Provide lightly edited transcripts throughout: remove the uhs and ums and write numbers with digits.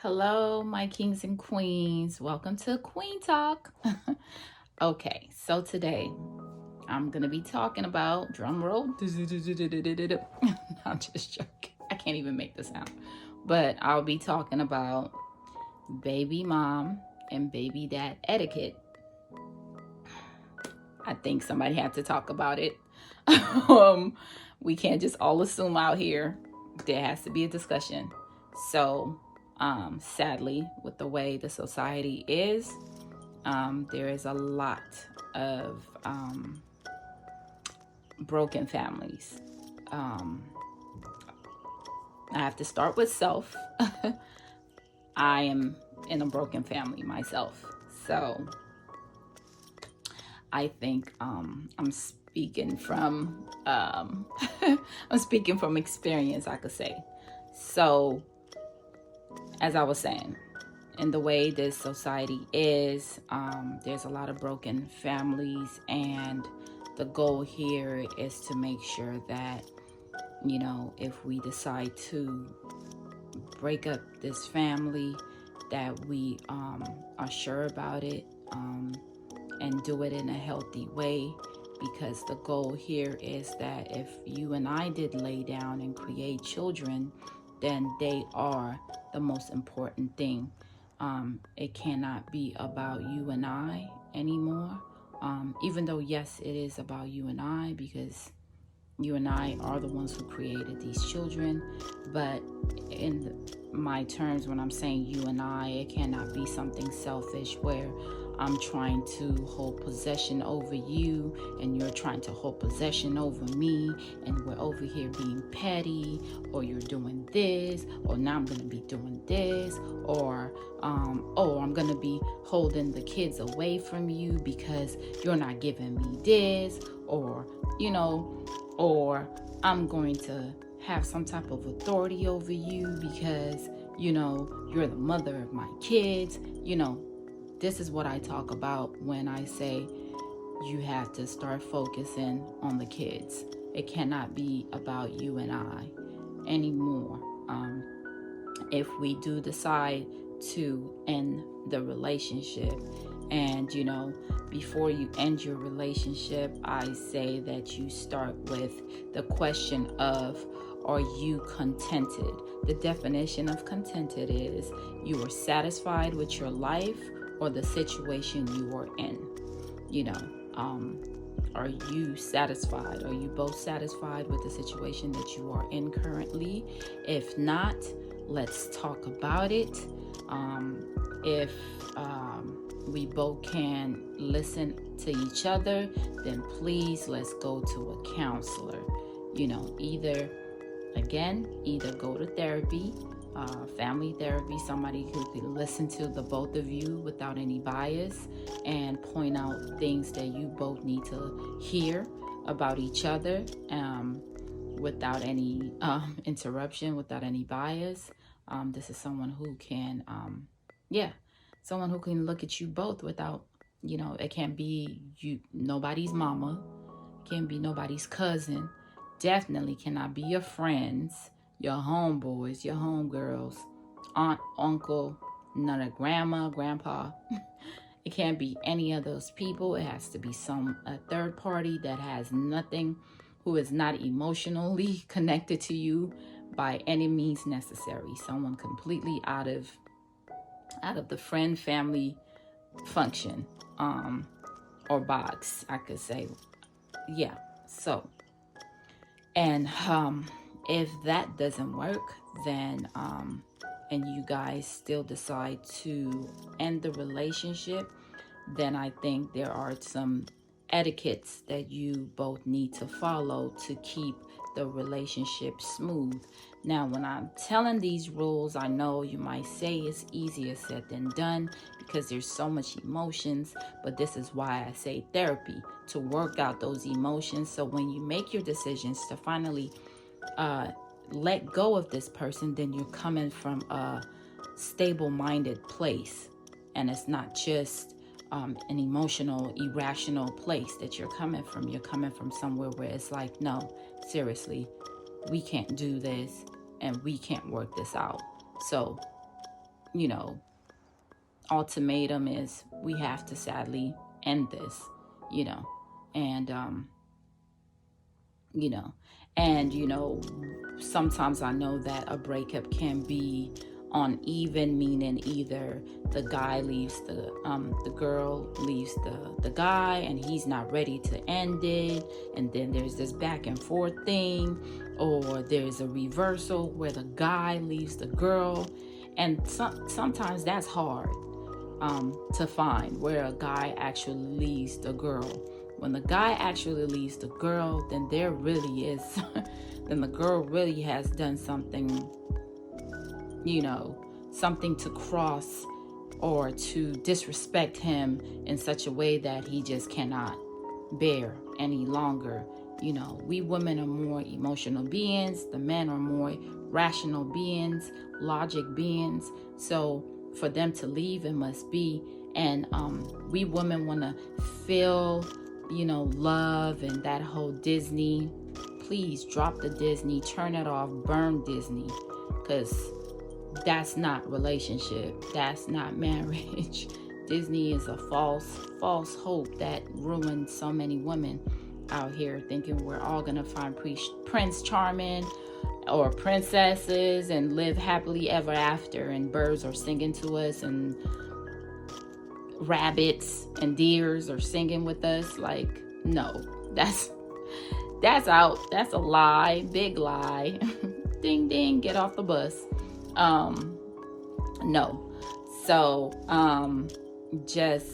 Hello, my kings and queens. Welcome to Queen Talk. Okay, so today I'm going to be talking about drum roll. No, I'm just joking. I can't even make the sound. But I'll be talking about baby mom and baby dad etiquette. I think somebody had to talk about it. We can't just all assume out here. There has to be a discussion. So, sadly, with the way the society is, there is a lot of broken families. I have to start with self. I am in a broken family myself. So I think I'm speaking from I'm speaking from experience, I could say. So as I was saying, in the way this society is, there's a lot of broken families, and the goal here is to make sure that, if we decide to break up this family, that we are sure about it, and do it in a healthy way, because the goal here is that if you and I did lay down and create children, then they are the most important thing. It cannot be about you and I anymore. Even though, yes, it is about you and I, because you and I are the ones who created these children. But in my terms, when I'm saying you and I, it cannot be something selfish where I'm trying to hold possession over you and you're trying to hold possession over me, and we're over here being petty, or you're doing this, or now I'm going to be doing this, or oh, I'm going to be holding the kids away from you because you're not giving me this, or or I'm going to have some type of authority over you because you're the mother of my kids. This is what I talk about when I say you have to start focusing on the kids. It cannot be about you and I anymore. If we do decide to end the relationship, and before you end your relationship, I say that you start with the question of, are you contented? The definition of contented is you are satisfied with your life or the situation you are in. Are you satisfied? Are you both satisfied with the situation that you are in currently? If not, let's talk about it. If we both can listen to each other, then please let's go to a counselor. Either go to therapy, family therapy, somebody who can listen to the both of you without any bias and point out things that you both need to hear about each other, without any interruption, without any bias. This is someone who can, someone who can look at you both without, it can't be nobody's mama, can't be nobody's cousin, definitely cannot be your friends, your homeboys, your homegirls, aunt, uncle, none of grandma, grandpa. It can't be any of those people. It has to be a third party that has nothing, who is not emotionally connected to you by any means necessary. Someone completely out of the friend family function, or box, I could say. Yeah. So, and if that doesn't work, then and you guys still decide to end the relationship, then I think there are some etiquettes that you both need to follow to keep the relationship smooth. Now, when I'm telling these rules, I know you might say it's easier said than done because there's so much emotions, but this is why I say therapy, to work out those emotions. So when you make your decisions to finally let go of this person, then you're coming from a stable-minded place, and it's not just an emotional, irrational place that you're coming from. You're coming from somewhere where it's like, no, seriously, we can't do this and we can't work this out. So you know, ultimatum is we have to sadly end this, you know, and, you know, and, you know, sometimes I know that a breakup can be uneven, meaning either the guy leaves the girl leaves the guy and he's not ready to end it, and then there's this back and forth thing, or there's a reversal where the guy leaves the girl, and sometimes that's hard to find, where a guy actually leaves the girl. When the guy actually leaves the girl, then there really is then the girl really has done something, you know, something to cross or to disrespect him in such a way that he just cannot bear any longer. You know, we women are more emotional beings, the men are more rational beings, logic beings. So for them to leave, it must be. And we women want to feel, you know, love and that whole Disney. Please drop the Disney, turn it off, burn Disney, because that's not relationship. That's not marriage. Disney is a false hope that ruined so many women out here thinking we're all gonna find Prince Charming or princesses and live happily ever after, and birds are singing to us and rabbits and deers are singing with us. Like, no, that's out. That's a lie, big lie. Ding ding, get off the bus. No. So just,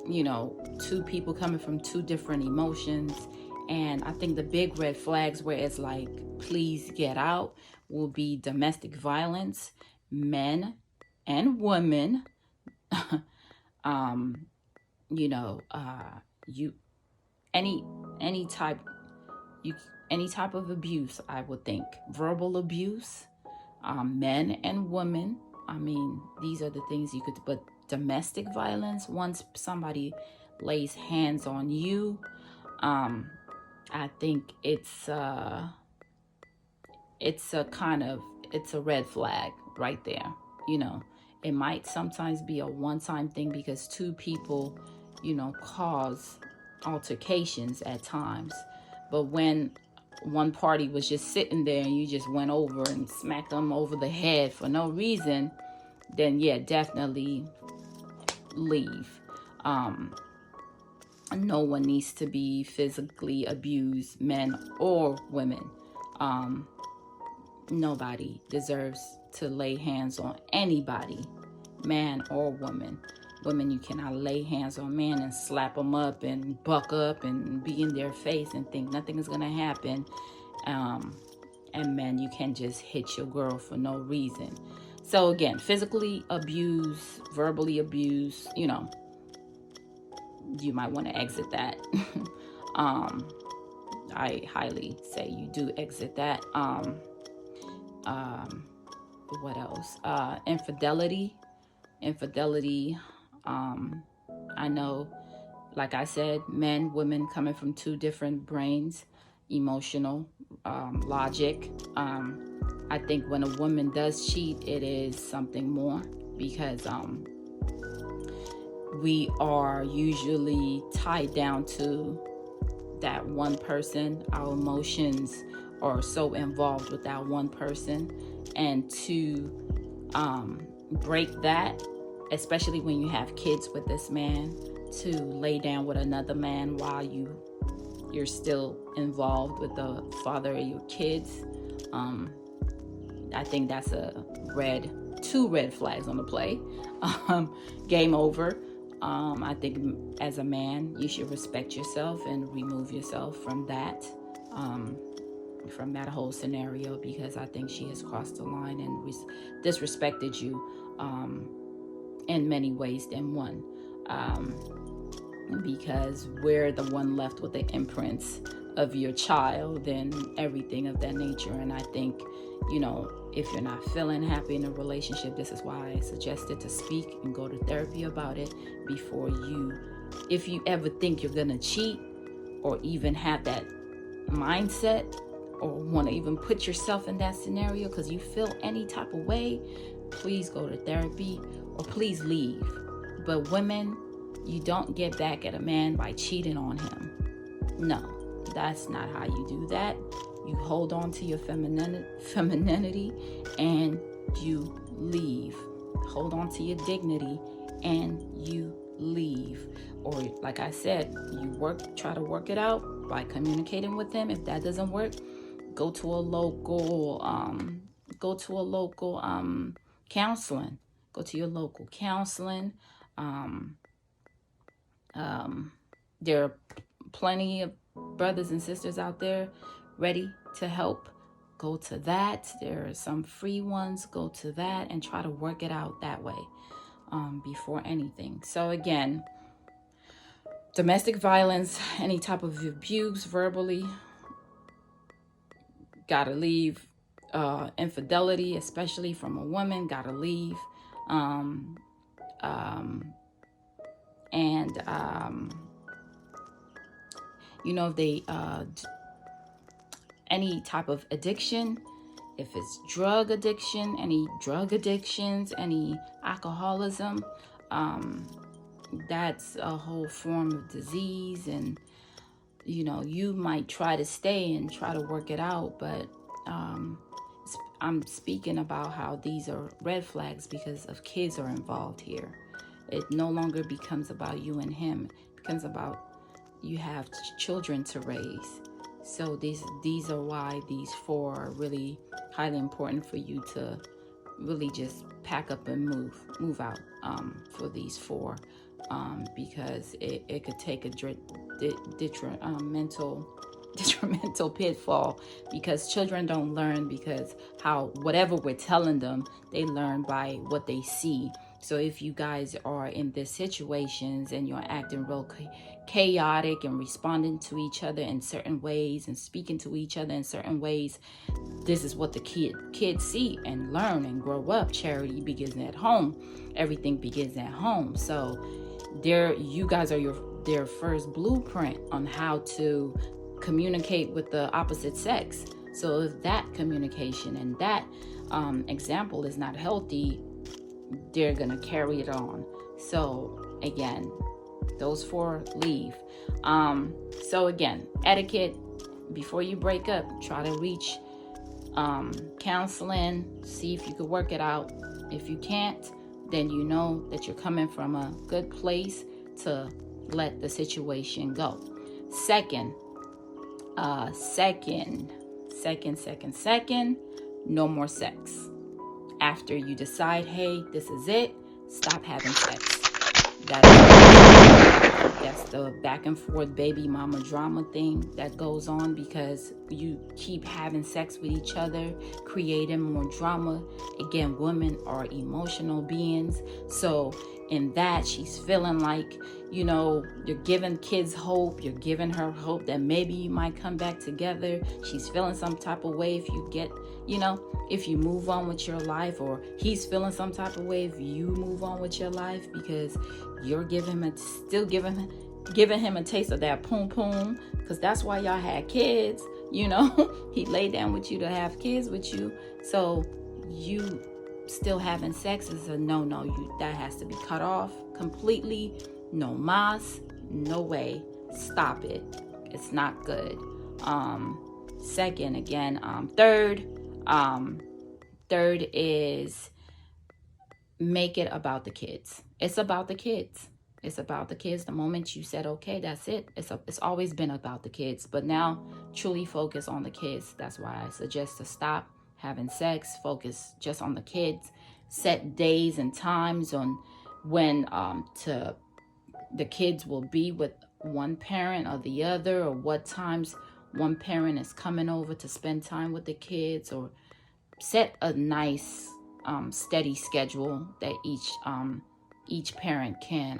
you know, two people coming from two different emotions. And I think the big red flags where it's like, please get out, will be domestic violence, men and women. You know, any type of abuse, I would think. Verbal abuse, men and women. I mean, these are the things you could, but domestic violence, once somebody lays hands on you, I think it's a red flag right there. You know, it might sometimes be a one-time thing because two people, you know, cause altercations at times. But when one party was just sitting there and you just went over and smacked them over the head for no reason, then yeah, definitely leave. No one needs to be physically abused, men or women. Nobody deserves to lay hands on anybody, man or woman. Women, you cannot lay hands on men and slap them up and buck up and be in their face and think nothing is going to happen. And men, you can just hit your girl for no reason. So again, physically abuse, verbally abuse, you know, you might want to exit that. I highly say you do exit that. What else? Infidelity. I know, like I said, men, women coming from two different brains, emotional, logic. I think when a woman does cheat, it is something more, because we are usually tied down to that one person. Our emotions are so involved with that one person, and to break that, especially when you have kids with this man, to lay down with another man while you're still involved with the father of your kids, I think that's two red flags on the play. Game over. I think as a man, you should respect yourself and remove yourself from that whole scenario, because I think she has crossed the line and disrespected you in many ways than one, because we're the one left with the imprints of your child and everything of that nature. And I think, you know, if you're not feeling happy in a relationship, this is why I suggested to speak and go to therapy about it before if you ever think you're gonna cheat, or even have that mindset, or want to even put yourself in that scenario because you feel any type of way, please go to therapy or please leave. But women, you don't get back at a man by cheating on him. No, that's not how you do that. You hold on to your femininity and you leave. Hold on to your dignity and you leave. Or like I said, you try to work it out by communicating with him. If that doesn't work, go to a local counseling. Go to your local counseling. There are plenty of brothers and sisters out there ready to help. Go to that. There are some free ones. Go to that and try to work it out that way before anything. So again, domestic violence, any type of abuse verbally, gotta leave. Infidelity, especially from a woman, gotta leave. If they any type of addiction, if it's drug addiction, any drug addictions, any alcoholism, that's a whole form of disease. And you might try to stay and try to work it out, but I'm speaking about how these are red flags because of kids are involved here. It no longer becomes about you and him. It becomes about you have children to raise. So these are why these 4 are really highly important for you to really just pack up and move out for these 4, because it could take a detrimental pitfall, because children don't learn because whatever we're telling them, they learn by what they see. So if you guys are in these situations and you're acting real chaotic and responding to each other in certain ways and speaking to each other in certain ways, this is what the kids see and learn and grow up. Charity begins at home. Everything begins at home. So you guys are their first blueprint on how to communicate with the opposite sex. So if that communication and that example is not healthy, they're gonna carry it on. So again, those 4 leave. So again, etiquette: before you break up, try to reach counseling, see if you could work it out. If you can't, then you know that you're coming from a good place to let the situation go. Second, no more sex. After you decide, hey, this is it, stop having sex. That's the back and forth baby mama drama thing that goes on, because you keep having sex with each other, creating more drama. Again, women are emotional beings. So in that, she's feeling like, you're giving kids hope. You're giving her hope that maybe you might come back together. She's feeling some type of way if you get, if you move on with your life, or he's feeling some type of way if you move on with your life, because you're giving him a taste of that poom poom, because that's why y'all had kids. He laid down with you to have kids with you. So you still having sex is a no. That has to be cut off completely. No mas, no way. Stop it. It's not good. Third is make it about the kids. It's about the kids. It's about the kids. The moment you said, okay, that's it. It's always been about the kids. But now truly focus on the kids. That's why I suggest to stop having sex. Focus just on the kids. Set days and times on when the kids will be with one parent or the other, or what times one parent is coming over to spend time with the kids, or set a nice steady schedule that each parent can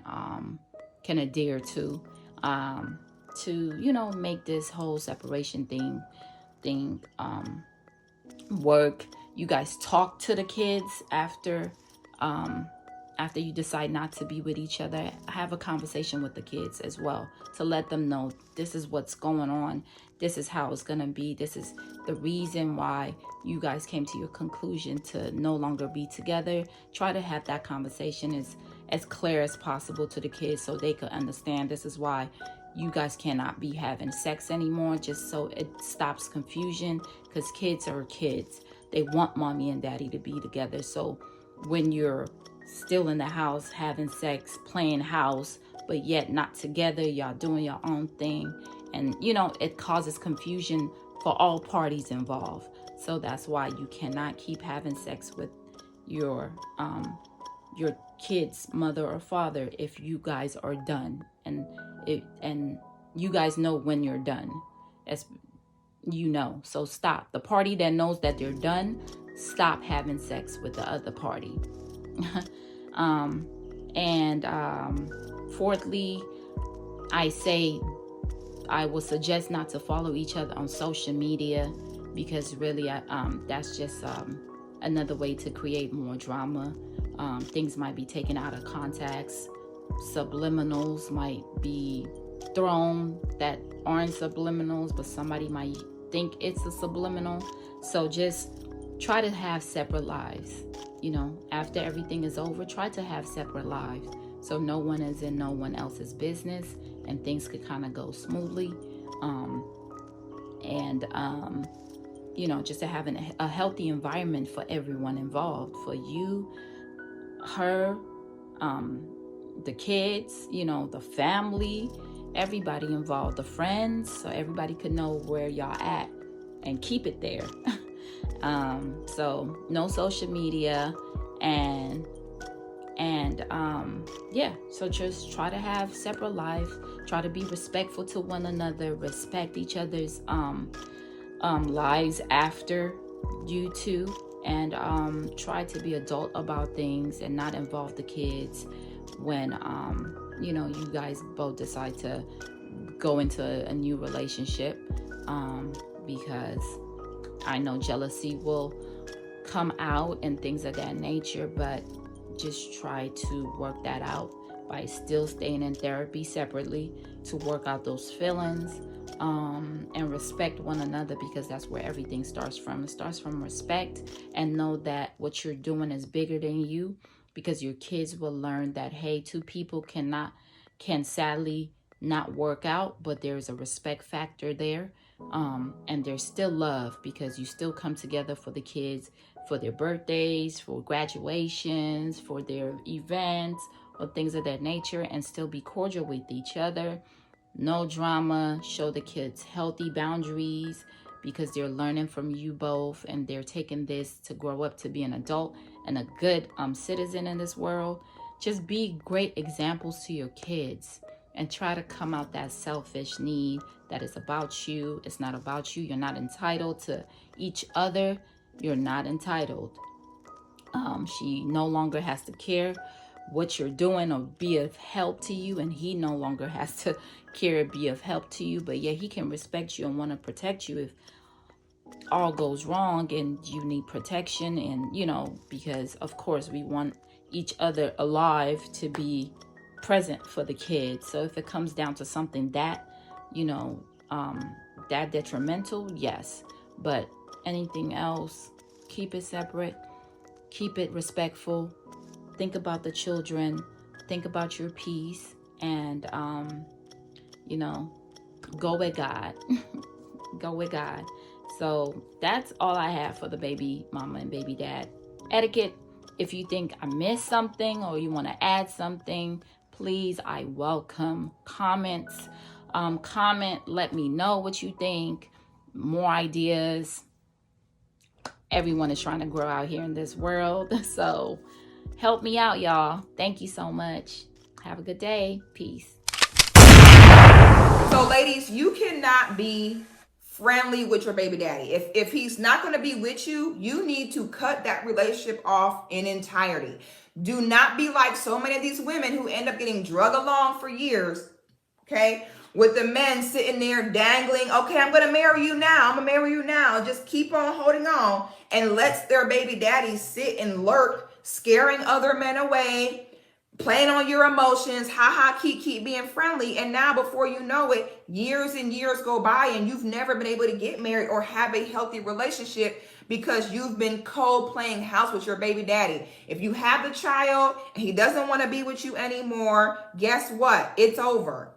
adhere to make this whole separation thing work. You guys talk to the kids after after you decide not to be with each other, have a conversation with the kids as well to let them know this is what's going on. This is how it's going to be. This is the reason why you guys came to your conclusion to no longer be together. Try to have that conversation as clear as possible to the kids so they could understand this is why you guys cannot be having sex anymore, just so it stops confusion, because kids are kids. They want mommy and daddy to be together. So when you're still in the house having sex, playing house, but yet not together, y'all doing your own thing, and it causes confusion for all parties involved. So that's why you cannot keep having sex with your kid's mother or father if you guys are done, and you guys know when you're done, as so stop. The party that knows that they're done, stop having sex with the other party. And fourthly, I will suggest not to follow each other on social media, because really that's just another way to create more drama. Things might be taken out of context. Subliminals might be thrown that aren't subliminals, but somebody might think it's a subliminal. So just try to have separate lives. After everything is over, try to have separate lives so no one is in no one else's business and things could kind of go smoothly. Just to have a healthy environment for everyone involved, for you, her, the kids, the family, everybody involved, the friends, so everybody could know where y'all at and keep it there. So no social media, and so just try to have separate lives, try to be respectful to one another, respect each other's lives after you two, and try to be adult about things and not involve the kids when you guys both decide to go into a new relationship, because I know jealousy will come out and things of that nature, but just try to work that out by still staying in therapy separately to work out those feelings, and respect one another, because that's where everything starts from. It starts from respect, and know that what you're doing is bigger than you, because your kids will learn that, hey, two people can sadly not work out, but there's a respect factor there, and there's still love, because you still come together for the kids, for their birthdays, for graduations, for their events, or things of that nature, and still be cordial with each other. No drama. Show the kids healthy boundaries, because they're learning from you both, and they're taking this to grow up to be an adult and a good citizen in this world. Just be great examples to your kids, and try to come out that selfish need that is about you. It's not about you. You're not entitled to each other. You're not entitled. She no longer has to care what you're doing or be of help to you, and he no longer has to care or be of help to you. But yeah, he can respect you and want to protect you if all goes wrong and you need protection, and because of course we want each other alive to be present for the kids. So if it comes down to something that that detrimental, yes, but anything else, keep it separate, keep it respectful, think about the children, think about your peace, and go with God. Go with God. So that's all I have for the baby mama and baby dad etiquette. If you think I missed something or you want to add something, please, I welcome comments. Comment, let me know what you think. More ideas. Everyone is trying to grow out here in this world. So help me out, y'all. Thank you so much. Have a good day. Peace. So ladies, you cannot be friendly with your baby daddy. If he's not going to be with you, you need to cut that relationship off in entirety. Do not be like so many of these women who end up getting drug along for years, okay, with the men sitting there dangling, okay, I'm going to marry you now, just keep on holding on, and lets their baby daddy sit and lurk scaring other men away, playing on your emotions, keep being friendly. And now before you know it, years and years go by and you've never been able to get married or have a healthy relationship because you've been playing house with your baby daddy. If you have the child and he doesn't want to be with you anymore, guess what? It's over.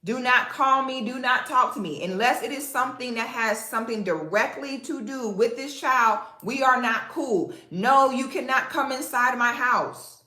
Do not call me. Do not talk to me. Unless it is something that has something directly to do with this child, we are not cool. No, you cannot come inside my house.